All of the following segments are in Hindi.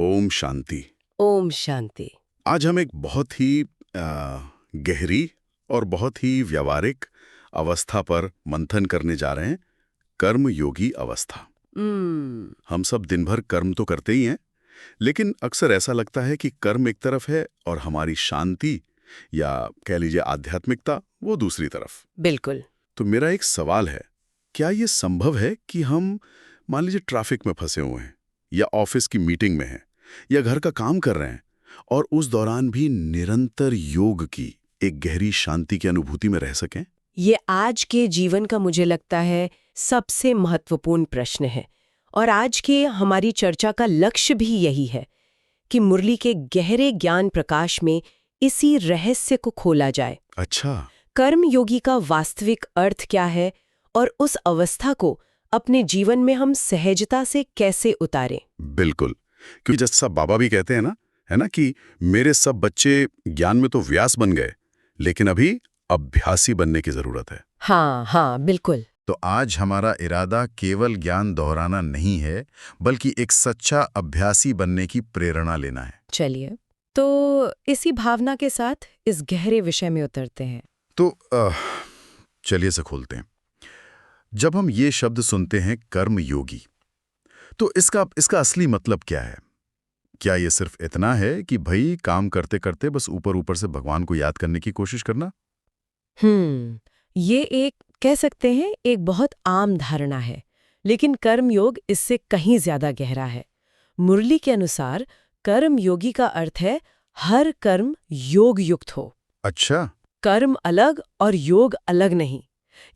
ओम शांति। ओम शांति। आज हम एक बहुत ही गहरी और बहुत ही व्यावहारिक अवस्था पर मंथन करने जा रहे हैं, कर्म योगी अवस्था। हम सब दिन भर कर्म तो करते ही हैं, लेकिन अक्सर ऐसा लगता है कि कर्म एक तरफ है और हमारी शांति या कह लीजिए आध्यात्मिकता वो दूसरी तरफ। बिल्कुल। तो मेरा एक सवाल है, क्या ये संभव है कि हम मान लीजिए ट्रैफिक में फंसे हुए हैं या ऑफिस की मीटिंग में हैं या घर का काम कर रहे हैं और उस दौरान भी निरंतर योग की एक गहरी शांति की अनुभूति में रह सकें? ये आज के जीवन का मुझे लगता है सबसे महत्वपूर्ण प्रश्न है और आज के हमारी चर्चा का लक्ष्य भी यही है कि मुरली के गहरे ज्ञान प्रकाश में इसी रहस्य को खोला जाए। अच्छा। कर्म योगी का वास्तविक अर्थ क्या है और उस अवस्था को अपने जीवन में हम सहजता से कैसे उतारें। बिल्कुल, क्योंकि जैसा बाबा भी कहते हैं ना, है ना, कि मेरे सब बच्चे ज्ञान में तो व्यास बन गए, लेकिन अभी अभ्यासी बनने की जरूरत है। हाँ, बिल्कुल। तो आज हमारा इरादा केवल ज्ञान दोहराना नहीं है, बल्कि एक सच्चा अभ्यासी बनने की प्रेरणा लेना है। चलिए, तो इसी भावना के साथ इस गहरे विषय में उतरते हैं। तो चलिए से खोलते हैं। जब हम ये शब्द सुनते हैं कर्म योगी, तो इसका असली मतलब क्या है? क्या ये सिर्फ इतना है कि भाई काम करते करते बस ऊपर ऊपर से भगवान को याद करने की कोशिश करना? ये एक कह सकते हैं एक बहुत आम धारणा है, लेकिन कर्म योग इससे कहीं ज्यादा गहरा है। मुरली के अनुसार कर्म योगी का अर्थ है हर कर्म योग युक्त हो। अच्छा। कर्म अलग और योग अलग नहीं।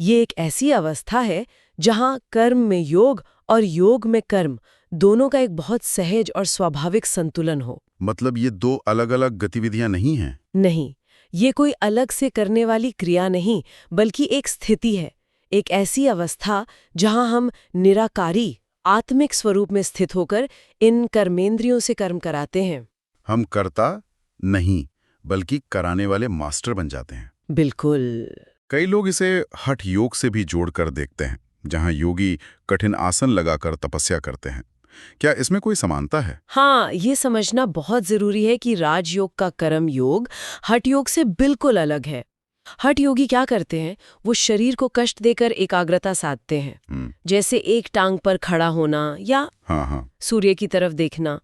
ये एक ऐसी अवस्था है जहां कर्म में योग और योग में कर्म दोनों का एक बहुत सहज और स्वाभाविक संतुलन हो। मतलब ये दो अलग अलग गतिविधियां नहीं हैं? नहीं, ये कोई अलग से करने वाली क्रिया नहीं, बल्कि एक स्थिति है, एक ऐसी अवस्था जहां हम निराकारी आत्मिक स्वरूप में स्थित होकर इन कर्मेंद्रियों से कर्म कराते हैं। हम कर्ता नहीं, बल्कि कराने वाले मास्टर बन जाते हैं। बिल्कुल। कई लोग इसे हठ योग से भी जोड़कर देखते हैं, जहां योगी कठिन आसन लगाकर तपस्या करते हैं। क्या इसमें कोई समानता है? हाँ, ये समझना बहुत जरूरी है कि राजयोग का कर्म योग हठ योग से बिल्कुल अलग है। हठ योगी क्या करते हैं, वो शरीर को कष्ट देकर एकाग्रता साधते हैं, जैसे एक टांग पर खड़ा होना या सूर्य की तरफ देखना।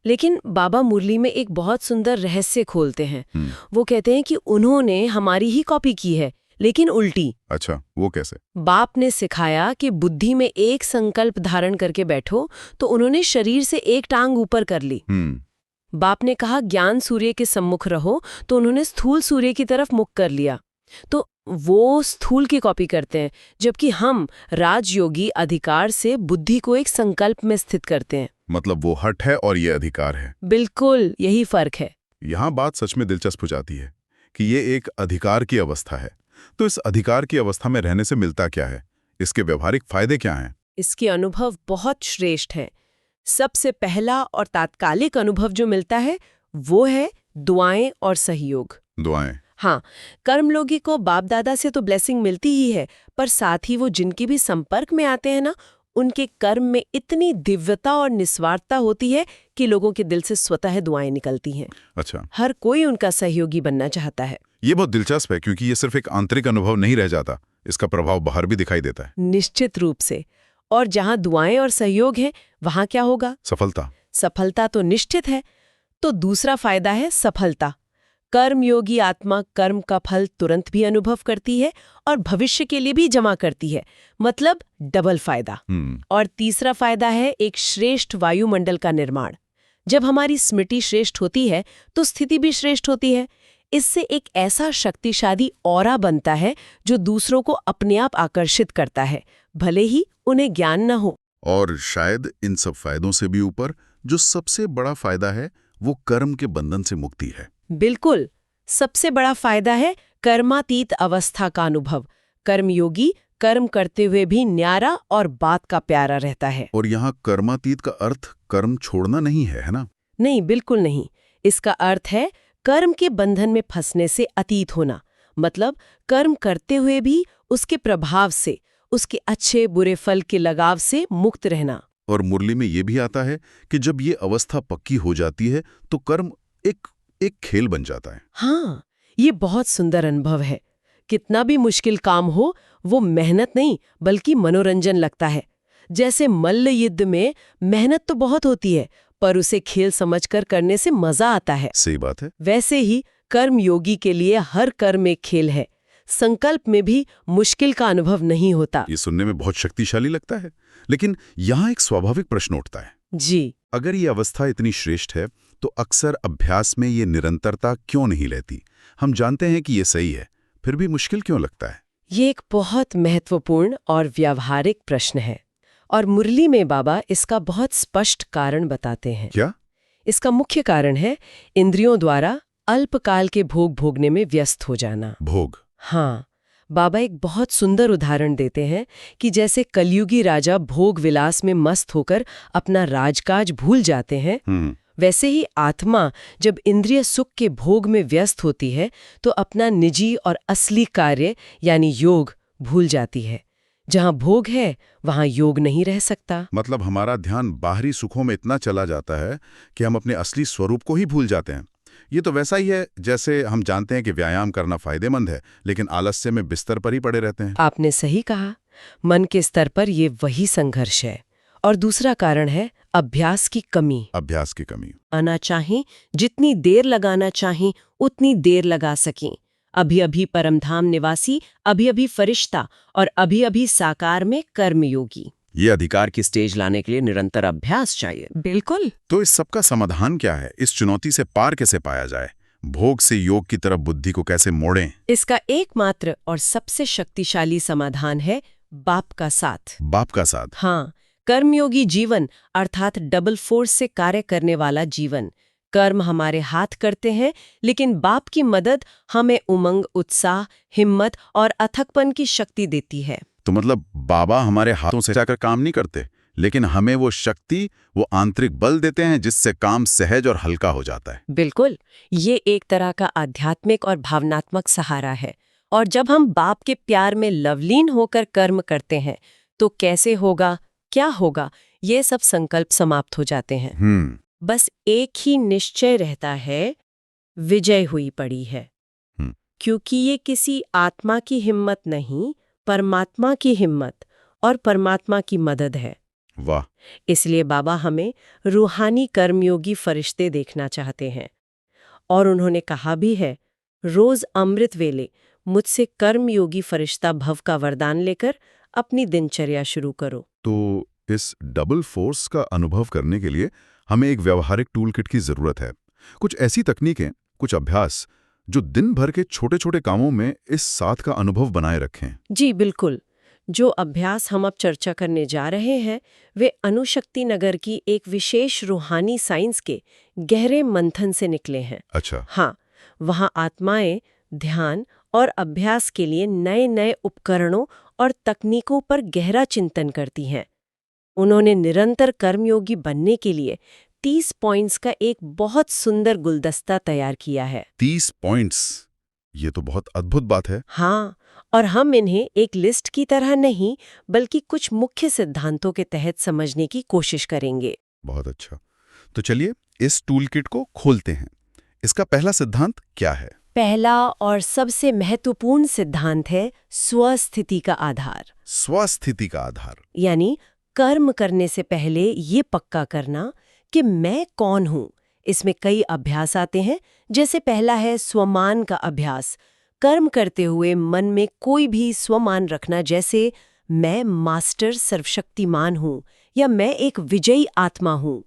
लेकिन बाबा मुरली में एक बहुत सुंदर रहस्य खोलते हैं। वो कहते हैं कि उन्होंने हमारी ही कॉपी की है, लेकिन उल्टी। अच्छा, वो कैसे? बाप ने सिखाया कि बुद्धि में एक संकल्प धारण करके बैठो, तो उन्होंने शरीर से एक टांग ऊपर कर ली। बाप ने कहा ज्ञान सूर्य के सम्मुख रहो, तो उन्होंने स्थूल सूर्य की तरफ मुख कर लिया। तो वो स्थूल की कॉपी करते हैं, जबकि हम राजयोगी अधिकार से बुद्धि को एक संकल्प में स्थित करते हैं। मतलब वो हठ है और ये अधिकार है। बिल्कुल, यही फर्क है। यहाँ बात सच में दिलचस्प हो जाती है कि ये एक अधिकार की अवस्था है। तो इस अधिकार की अवस्था में रहने से मिलता क्या है? इसके व्यवहारिक फायदे क्या हैं? इसके अनुभव बहुत श्रेष्ठ हैं। सबसे पहला और तात्कालिक अनुभव जो मिलता है वो है दुआएं और सहयोग। दुआएं? हाँ, कर्मयोगी को बाप दादा से तो ब्लेसिंग मिलती ही है, पर साथ ही वो जिनके भी संपर्क में आते हैं ना, उनके कर्म में इतनी दिव्यता और निस्वार्थता होती है कि लोगों के दिल से स्वतः दुआएं निकलती हैं। अच्छा। हर कोई उनका सहयोगी बनना चाहता है। ये बहुत दिलचस्प है, क्योंकि ये सिर्फ एक आंतरिक अनुभव नहीं रह जाता, इसका प्रभाव बाहर भी दिखाई देता है। निश्चित रूप से। और जहां दुआएं और सहयोग है, वहां क्या होगा? सफलता। सफलता तो निश्चित है। तो दूसरा फायदा है सफलता। कर्मयोगी आत्मा कर्म का फल तुरंत भी अनुभव करती है और भविष्य के लिए भी जमा करती है, मतलब डबल फायदा। और तीसरा फायदा है एक श्रेष्ठ वायुमंडल का निर्माण। जब हमारी स्मृति श्रेष्ठ होती है तो स्थिति भी श्रेष्ठ होती है। इससे एक ऐसा शक्तिशाली ऑरा बनता है जो दूसरों को अपने आप आकर्षित करता है, भले ही उन्हें ज्ञान न हो। और शायद इन सब फायदों से भी ऊपर जो सबसे बड़ा फायदा है वो कर्म के बंधन से मुक्ति है। बिल्कुल, सबसे बड़ा फायदा है कर्मातीत अवस्था का अनुभव। कर्मयोगी कर्म करते हुए भी न्यारा और बात का प्यारा रहता है। और यहाँ कर्मातीत का अर्थ कर्म छोड़ना नहीं है ना? नहीं, बिल्कुल नहीं। इसका अर्थ है कर्म के बंधन में फंसने से अतीत होना। मतलब कर्म करते हुए भी उसके प्रभाव से, उसके अच्छे बुरे फल के लगाव से मुक्त रहना। और मुरली में ये भी आता है कि जब ये अवस्था पक्की हो जाती है तो कर्म एक खेल बन जाता है। हाँ, ये बहुत सुंदर अनुभव है। कितना भी मुश्किल काम हो, वो मेहनत नहीं बल्कि मनोरंजन लगता है। जैसे मल्ल युद्ध में मेहनत तो बहुत होती है, पर उसे खेल समझकर करने से मजा आता है। सही बात है। वैसे ही कर्म योगी के लिए हर कर्म एक खेल है। संकल्प में भी मुश्किल का अनुभव नहीं होता। ये सुनने में बहुत शक्तिशाली लगता है, लेकिन यहाँ एक स्वाभाविक प्रश्न उठता है। जी, अगर ये अवस्था इतनी श्रेष्ठ है तो अक्सर अभ्यास में ये निरंतरता क्यों नहीं रहती? हम जानते हैं कि ये सही है, फिर भी मुश्किल क्यों लगता है? ये एक बहुत महत्वपूर्ण और व्यावहारिक प्रश्न है, और मुरली में बाबा इसका बहुत स्पष्ट कारण बताते हैं। क्या? इसका मुख्य कारण है इंद्रियों द्वारा अल्पकाल के भोग भोगने में व्यस्त हो जाना। भोग? हाँ, बाबा एक बहुत सुंदर उदाहरण देते हैं कि जैसे कलयुगी राजा भोग विलास में मस्त होकर अपना राजकाज भूल जाते हैं, वैसे ही आत्मा जब इंद्रिय सुख के भोग में व्यस्त होती है तो अपना निजी और असली कार्य यानी योग भूल जाती है। जहाँ भोग है वहाँ योग नहीं रह सकता। मतलब हमारा ध्यान बाहरी सुखों में इतना चला जाता है कि हम अपने असली स्वरूप को ही भूल जाते हैं। ये तो वैसा ही है जैसे हम जानते हैं कि व्यायाम करना फायदेमंद है, लेकिन आलस्य में बिस्तर पर ही पड़े रहते हैं। आपने सही कहा, मन के स्तर पर ये वही संघर्ष है। और दूसरा कारण है अभ्यास की कमी। अभ्यास की कमी। आना चाहें, जितनी देर लगाना चाहें उतनी देर लगा सकें। अभी अभी परमधाम निवासी, अभी अभी फरिश्ता और अभी अभी साकार में कर्मयोगी। ये अधिकार की स्टेज लाने के लिए निरंतर अभ्यास चाहिए। बिल्कुल। तो इस सबका समाधान क्या है? इस चुनौती से पार कैसे पाया जाए? भोग से योग की तरफ बुद्धि को कैसे मोड़ें? इसका एकमात्र और सबसे शक्तिशाली समाधान है बाप का साथ। बाप का साथ? हाँ, कर्मयोगी जीवन अर्थात डबल फोर्स से कार्य करने वाला जीवन। कर्म हमारे हाथ करते हैं, लेकिन बाप की मदद हमें उमंग, उत्साह, हिम्मत और अथकपन की शक्ति देती है। तो मतलब बाबा हमारे हाथों से जाकर काम नहीं करते, लेकिन हमें वो शक्ति, वो आंतरिक बल देते हैं जिससे काम सहज और हल्का हो जाता है। बिल्कुल, ये एक तरह का आध्यात्मिक और भावनात्मक सहारा है। और जब हम बाप के प्यार में लवलीन होकर कर्म करते हैं तो कैसे होगा, क्या होगा, ये सब संकल्प समाप्त हो जाते हैं। बस एक ही निश्चय रहता है, विजय हुई पड़ी है। क्योंकि ये किसी आत्मा की हिम्मत नहीं, परमात्मा की हिम्मत और परमात्मा की मदद है। वाह! इसलिए बाबा हमें रूहानी कर्मयोगी फरिश्ते देखना चाहते हैं। और उन्होंने कहा भी है, रोज अमृत वेले मुझसे कर्मयोगी फरिश्ता भव का वरदान लेकर अपनी दिनचर्या शुरू करो। तो इस डबल फोर्स का अनुभव करने के लिए हमें एक व्यवहारिक टूल किट की जरूरत है। कुछ ऐसी तकनीकें, कुछ अभ्यास जो दिन भर के छोटे छोटे कामों में इस साथ का अनुभव बनाए रखें। जी बिल्कुल। जो अभ्यास हम अब चर्चा करने जा रहे हैं वे अणुशक्ति नगर की एक विशेष रूहानी साइंस के गहरे मंथन से निकले हैं। अच्छा। हाँ, वहाँ आत्माएं ध्यान और अभ्यास के लिए नए नए उपकरणों और तकनीकों पर गहरा चिंतन करती हैं। उन्होंने निरंतर कर्मयोगी बनने के लिए 30 पॉइंट्स का एक बहुत सुंदर गुलदस्ता तैयार किया है। 30 पॉइंट्स? ये तो बहुत अद्भुत बात है। हाँ, और हम इन्हें एक लिस्ट की तरह नहीं बल्कि कुछ मुख्य सिद्धांतों के तहत समझने की कोशिश करेंगे। बहुत अच्छा। तो चलिए इस टूल किट को खोलते हैं। इसका पहला सिद्धांत क्या है? पहला और सबसे महत्वपूर्ण सिद्धांत है स्वस्थिति का आधार। स्वस्थिति का आधार यानी कर्म करने से पहले ये पक्का करना कि मैं कौन हूँ। इसमें कई अभ्यास आते हैं, जैसे पहला है स्वमान का अभ्यास। कर्म करते हुए मन में कोई भी स्वमान रखना, जैसे मैं मास्टर सर्वशक्तिमान हूँ या मैं एक विजयी आत्मा हूँ।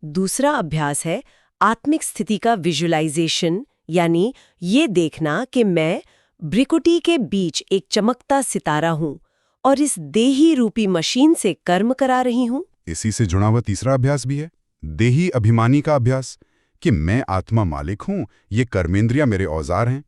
दूसरा अभ्यास है आत्मिक स्थिति का विजुअलाइजेशन, यानी ये देखना कि मैं भ्रिकुटी के बीच एक चमकता सितारा हूँ और इस देही रूपी मशीन से कर्म करा रही हूँ। इसी से जुड़ा हुआ तीसरा अभ्यास भी है, देही अभिमानी का अभ्यास, कि मैं आत्मा मालिक हूँ, ये कर्मेंद्रियां मेरे औजार हैं।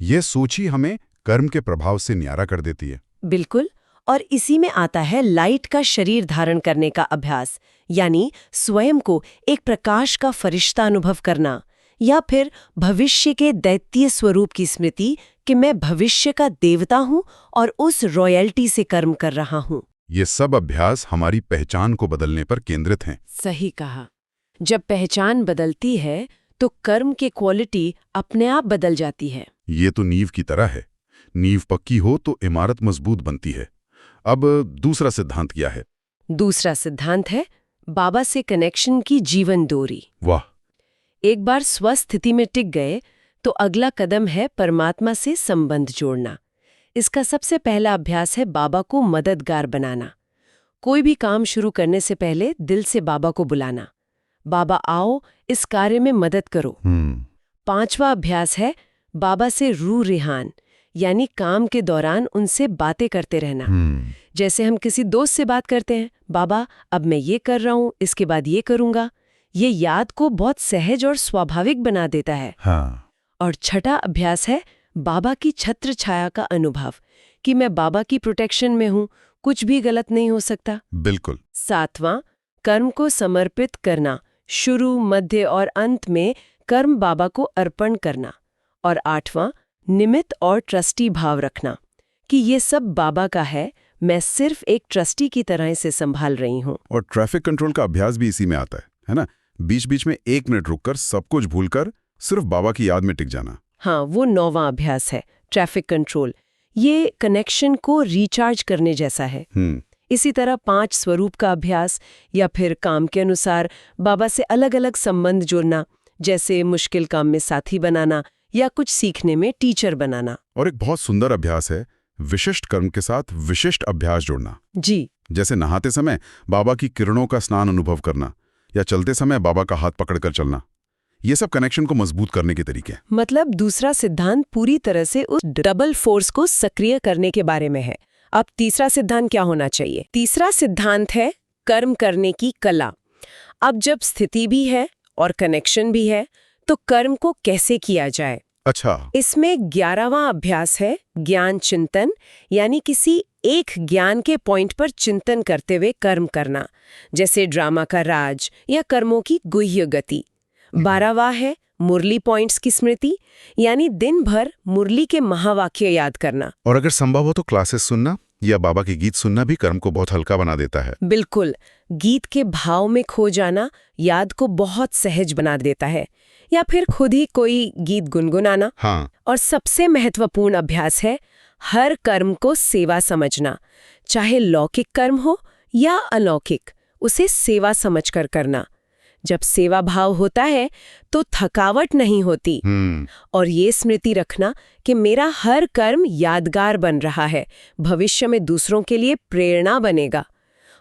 ये सोच ही हमें कर्म के प्रभाव से न्यारा कर देती है। बिल्कुल। और इसी में आता है लाइट का शरीर धारण करने का अभ्यास, यानी स्वयं को एक प्रकाश का फरिश्ता अनुभव करना, या फिर भविष्य के दैत्य स्वरूप की स्मृति कि मैं भविष्य का देवता हूँ और उस रॉयल्टी से कर्म कर रहा हूँ। ये सब अभ्यास हमारी पहचान को बदलने पर केंद्रित हैं। सही कहा। जब पहचान बदलती है तो कर्म की क्वालिटी अपने आप बदल जाती है। ये तो नींव की तरह है। नींव पक्की हो तो इमारत मजबूत बनती है। अब दूसरा सिद्धांत क्या है? दूसरा सिद्धांत है बाबा से कनेक्शन की जीवन डोरी। वाह! एक बार स्वस्थिति में टिक गए तो अगला कदम है परमात्मा से संबंध जोड़ना। इसका सबसे पहला अभ्यास है बाबा को मददगार बनाना। कोई भी काम शुरू करने से पहले दिल से बाबा को बुलाना, बाबा आओ इस कार्य में मदद करो। पांचवा अभ्यास है बाबा से रूह रिहान, यानी काम के दौरान उनसे बातें करते रहना। जैसे हम किसी दोस्त से बात करते हैं, बाबा अब मैं ये कर रहा हूँ, इसके बाद ये करूँगा। ये याद को बहुत सहज और स्वाभाविक बना देता है। हाँ। और छठा अभ्यास है बाबा की छत्र छाया का अनुभव, कि मैं बाबा की प्रोटेक्शन में हूँ, कुछ भी गलत नहीं हो सकता। बिल्कुल। सातवां, कर्म को समर्पित करना, शुरू मध्य और अंत में कर्म बाबा को अर्पण करना। और आठवां, निमित्त और ट्रस्टी भाव रखना, कि ये सब बाबा का है, मैं सिर्फ एक ट्रस्टी की तरह इसे संभाल रही हूँ। और ट्रैफिक कंट्रोल का अभ्यास भी इसी में आता है ना? बीच बीच में 1 मिनट रुककर सब कुछ भूलकर सिर्फ बाबा की याद में टिक जाना। हाँ, वो 9वां अभ्यास है ट्रैफिक कंट्रोल। ये कनेक्शन को रिचार्ज करने जैसा है। इसी तरह 5 स्वरूप का अभ्यास या फिर काम के अनुसार बाबा से अलग अलग संबंध जोड़ना, जैसे मुश्किल काम में साथी बनाना या कुछ सीखने में टीचर बनाना। और एक बहुत सुंदर अभ्यास है विशिष्ट कर्म के साथ विशिष्ट अभ्यास जोड़ना। जी। जैसे नहाते समय बाबा की किरणों का स्नान अनुभव करना या चलते समय बाबा का हाथ पकड़कर चलना। ये सब कनेक्शन को मजबूत करने के तरीके हैं। मतलब दूसरा सिद्धांत पूरी तरह से उस डबल फोर्स को सक्रिय करने के बारे में है। अब तीसरा सिद्धांत क्या होना चाहिए? तीसरा सिद्धांत है कर्म करने की कला। अब जब स्थिति भी है और कनेक्शन भी है तो कर्म को कैसे किया जाए? अच्छा। इसमें 11वां अभ्यास है ज्ञान चिंतन, यानी किसी एक ज्ञान के पॉइंट पर चिंतन करते हुए कर्म करना, जैसे ड्रामा का राज या कर्मों की गुह्य गति। 12वां है मुरली पॉइंट्स की स्मृति, यानी दिन भर मुरली के महावाक्य याद करना। और अगर संभव हो तो क्लासेस सुनना या बाबा के गीत सुनना भी कर्म को बहुत हल्का बना देता है। बिल्कुल, गीत के भाव में खो जाना याद को बहुत सहज बना देता है। या फिर खुद ही कोई गीत गुनगुनाना। हाँ। और सबसे महत्वपूर्ण अभ्यास है हर कर्म को सेवा समझना, चाहे लौकिक कर्म हो या अलौकिक, उसे सेवा समझकर करना। जब सेवा भाव होता है तो थकावट नहीं होती। और ये स्मृति रखना कि मेरा हर कर्म यादगार बन रहा है, भविष्य में दूसरों के लिए प्रेरणा बनेगा।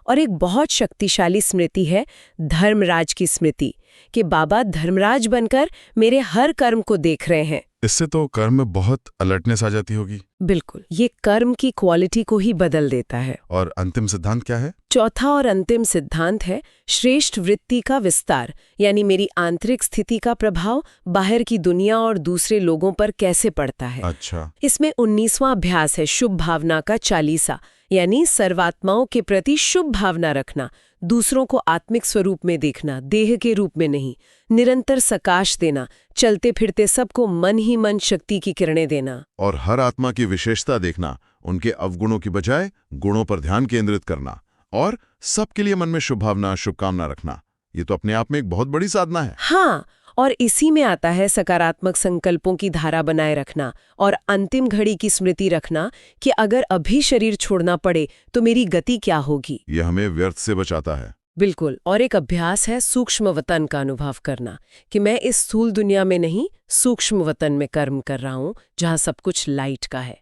और एक बहुत शक्तिशाली स्मृति है धर्मराज की स्मृति, कि बाबा धर्मराज बनकर मेरे हर कर्म को देख रहे हैं। इससे तो कर्म में बहुत अलर्टनेस आ जाती होगी। बिल्कुल, ये कर्म की क्वालिटी को ही बदल देता है। और अंतिम सिद्धांत क्या है? चौथा और अंतिम सिद्धांत है श्रेष्ठ वृत्ति का विस्तार, यानी मेरी आंतरिक स्थिति का प्रभाव बाहर की दुनिया और दूसरे लोगों पर कैसे पड़ता है। अच्छा। इसमें 19वां अभ्यास है शुभ भावना का चालीसा, यानी सर्वात्माओं के प्रति शुभ भावना रखना, दूसरों को आत्मिक स्वरूप में देखना, देह के रूप में नहीं, निरंतर सकाश देना, चलते फिरते सबको मन ही मन शक्ति की किरणें देना। और हर आत्मा की विशेषता देखना, उनके अवगुणों की बजाय गुणों पर ध्यान केंद्रित करना, और सबके लिए मन में शुभ भावना शुभकामना रखना। ये तो अपने आप में एक बहुत बड़ी साधना है। हाँ, और इसी में आता है सकारात्मक संकल्पों की धारा बनाए रखना और अंतिम घड़ी की स्मृति रखना कि अगर अभी शरीर छोड़ना पड़े तो मेरी गति क्या होगी। यह हमें व्यर्थ से बचाता है। बिल्कुल। और एक अभ्यास है सूक्ष्म वतन का अनुभव करना, कि मैं इस स्थूल दुनिया में नहीं, सूक्ष्म वतन में कर्म कर रहा हूँ, जहाँ सब कुछ लाइट का है।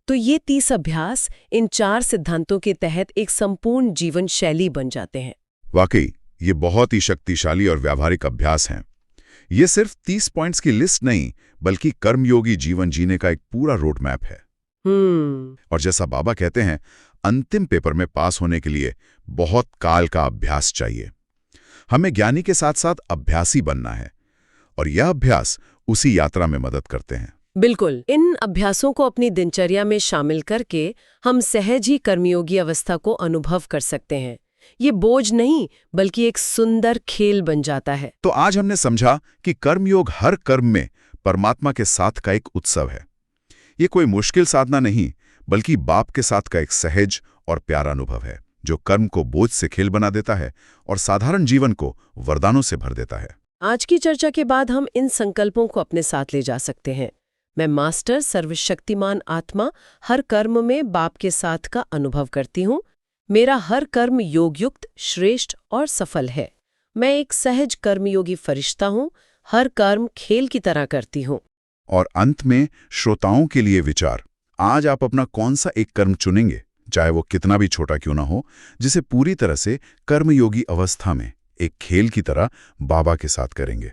तो ये 30 अभ्यास इन 4 सिद्धांतों के तहत एक संपूर्ण जीवन शैली बन जाते हैं। वाकई ये बहुत ही शक्तिशाली और व्यावहारिक अभ्यास हैं। ये सिर्फ 30 पॉइंट्स की लिस्ट नहीं, बल्कि कर्मयोगी जीवन जीने का एक पूरा रोड मैप है। और जैसा बाबा कहते हैं, अंतिम पेपर में पास होने के लिए बहुत काल का अभ्यास चाहिए। हमें ज्ञानी के साथ साथ अभ्यासी बनना है, और यह अभ्यास उसी यात्रा में मदद करते हैं। बिल्कुल। इन अभ्यासों को अपनी दिनचर्या में शामिल करके हम सहज ही कर्मयोगी अवस्था को अनुभव कर सकते हैं। ये बोझ नहीं, बल्कि एक सुंदर खेल बन जाता है। तो आज हमने समझा कि कर्मयोग हर कर्म में परमात्मा के साथ का एक उत्सव है। ये कोई मुश्किल साधना नहीं, बल्कि बाप के साथ का एक सहज और प्यारा अनुभव है, जो कर्म को बोझ से खेल बना देता है और साधारण जीवन को वरदानों से भर देता है। आज की चर्चा के बाद हम इन संकल्पों को अपने साथ ले जा सकते हैं। मैं मास्टर सर्वशक्तिमान आत्मा हर कर्म में बाप के साथ का अनुभव करती हूँ। मेरा हर कर्म योगयुक्त, श्रेष्ठ और सफल है। मैं एक सहज कर्मयोगी फरिश्ता हूँ। हर कर्म खेल की तरह करती हूँ। और अंत में श्रोताओं के लिए विचार, आज आप अपना कौन सा एक कर्म चुनेंगे, चाहे वो कितना भी छोटा क्यों ना हो, जिसे पूरी तरह से कर्मयोगी अवस्था में एक खेल की तरह बाबा के साथ करेंगे।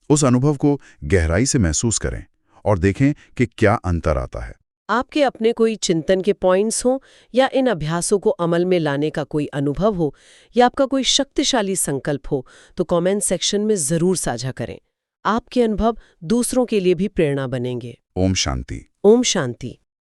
उस अनुभव को गहराई से महसूस करें और देखें कि क्या अंतर आता है। आपके अपने कोई चिंतन के पॉइंट्स हों या इन अभ्यासों को अमल में लाने का कोई अनुभव हो या आपका कोई शक्तिशाली संकल्प हो तो कमेंट सेक्शन में जरूर साझा करें। आपके अनुभव दूसरों के लिए भी प्रेरणा बनेंगे। ओम शांति। ओम शांति।